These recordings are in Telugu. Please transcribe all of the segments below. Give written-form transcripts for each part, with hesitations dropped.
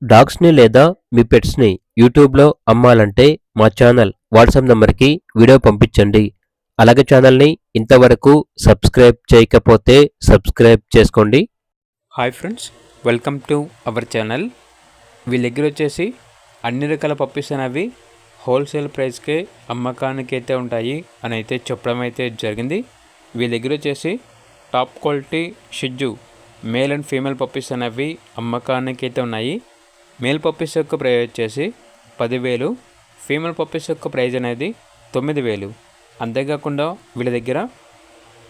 డాగ్స్‌ని లేదా మీ పెట్స్‌ని యూట్యూబ్‌లో అమ్మాలంటే మా ఛానల్ వాట్సాప్ నంబర్‌కి వీడియో పంపించండి. అలాగే ఛానల్‌ని ఇంతవరకు సబ్స్క్రైబ్ చేయకపోతే సబ్స్క్రైబ్ చేసుకోండి. Hi friends, welcome to our channel. వీళ్ళ దగ్గర వచ్చేసి అన్ని రకాల పప్పీస్ అనేవి హోల్సేల్ ప్రైస్కే అమ్మకానికి అయితే ఉంటాయి అని అయితే చెప్పడం అయితే జరిగింది. వీళ్ళ దగ్గర వచ్చేసి టాప్ క్వాలిటీ షిజ్జు మేల్ అండ్ ఫీమేల్ పప్పీస్ అనేవి అమ్మకానికి అయితే ఉన్నాయి. మేల్ పప్పీస్ యొక్క ప్రైస్ వచ్చేసి 10,000, ఫీమేల్ పప్పీస్ యొక్క ప్రైస్ అనేది 9,000. అంతేకాకుండా వీళ్ళ దగ్గర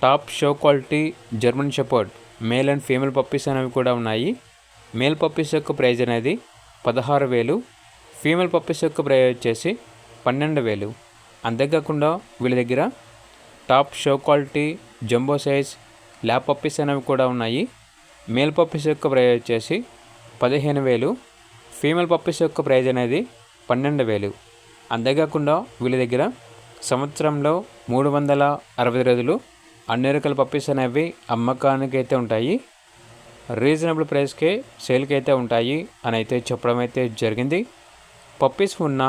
top show quality German shepherd male and female puppies అనేవి కూడా ఉన్నాయి. మేల్ పప్పీస్ యొక్క ప్రైజ్ అనేది 16,000, ఫీమేల్ పప్పీస్ యొక్క ప్రైజ్ వచ్చేసి 12,000. అంతేకాకుండా వీళ్ళ దగ్గర top show quality jumbo size lab puppies అనేవి కూడా ఉన్నాయి. మేల్ పప్పీస్ యొక్క ప్రైజ్ వచ్చేసి 15,000, ఫీమేల్ పప్పీస్ యొక్క ప్రైజ్ అనేది 12,000. అంతేకాకుండా వీళ్ళ దగ్గర సంవత్సరంలో 360 రోజులు అన్ని రకాల పప్పీస్ అనేవి అమ్మకానికి అయితే ఉంటాయి. రీజనబుల్ ప్రైస్కే సేల్కి అయితే ఉంటాయి అని అయితే చెప్పడం అయితే జరిగింది. పప్పీస్ ఉన్న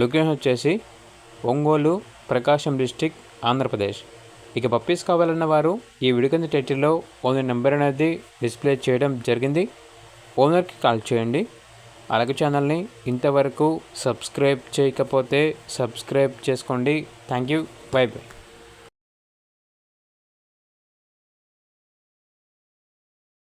లొకేషన్ వచ్చేసి ఒంగోలు, ప్రకాశం డిస్టిక్, ఆంధ్రప్రదేశ్. ఇక పప్పీస్ కావాలన్న వారు ఈ వీడియో కింద టైటిల్లో ఓనర్ నెంబర్ అనేది డిస్ప్లే చేయడం జరిగింది. ఓనర్కి కాల్ చేయండి. అలాగే ఛానల్ని ఇంతవరకు సబ్స్క్రైబ్ చేయకపోతే సబ్స్క్రైబ్ చేసుకోండి. Thank you. By by.